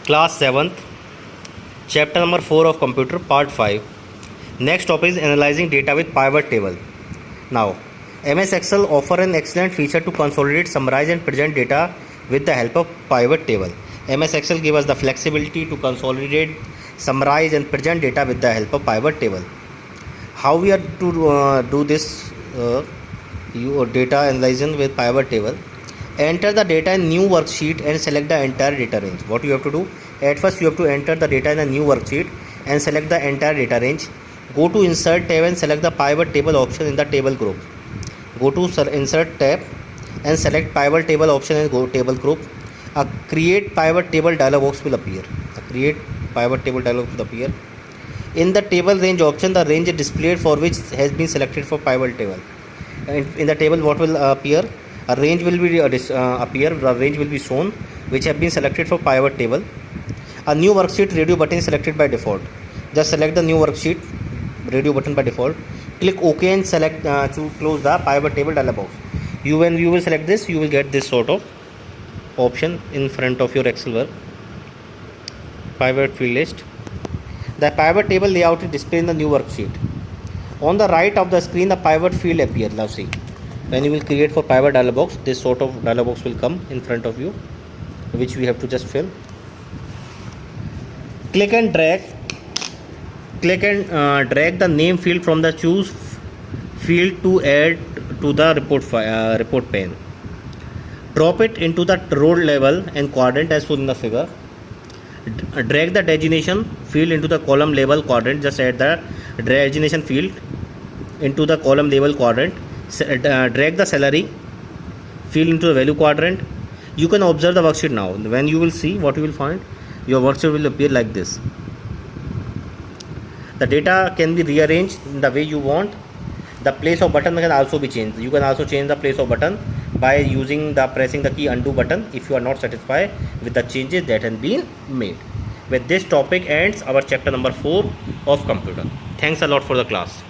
Class 7th, chapter number 4 of computer, part 5. Next topic is analyzing data with pivot table. Now, MS Excel offer an excellent feature to consolidate, summarize and present data with the help of pivot table. MS Excel gives us the flexibility to consolidate, summarize and present data with the help of pivot table. How we are to do this data analyzing with pivot table? Enter the data in new worksheet and select the entire data range. What you have to do? At first you have to enter the data in a new worksheet and select the entire data range. Go to insert tab and select the pivot table option in the table group. Go to insert tab and select pivot table option and go table group. A create pivot table dialog box will appear. Create pivot table dialog will appear. In the table range option, the range is displayed for which has been selected for pivot table. And in the table, what will appear? A range will be appear. The range will be shown which have been selected for pivot table. A new worksheet radio button is selected by default. Just select the new worksheet radio button by default. Click OK and select to close the pivot table dialog box. When you will select this, you will get this sort of option in front of your Excel work. Pivot field list. The pivot table layout is displayed in the new worksheet. On the right of the screen, the pivot field appears. Now see, when you will create for pivot dialog box, this sort of dialog box will come in front of you, which we have to just fill. Click and drag the name field from the choose field to add to the report pane. Drop it into the row level and quadrant as shown in the figure. Drag the designation field into the column label quadrant. Just add the designation field into the column label quadrant. Drag the salary field into the value quadrant. You can observe the worksheet now. When you will see, what you will find, your worksheet will appear like this. The data can be rearranged in the way you want. The place of button can also be changed. You can also change the place of button by pressing the key undo button if you are not satisfied with the changes that have been made. With this topic ends our chapter number 4 of computer. Thanks a lot for the class.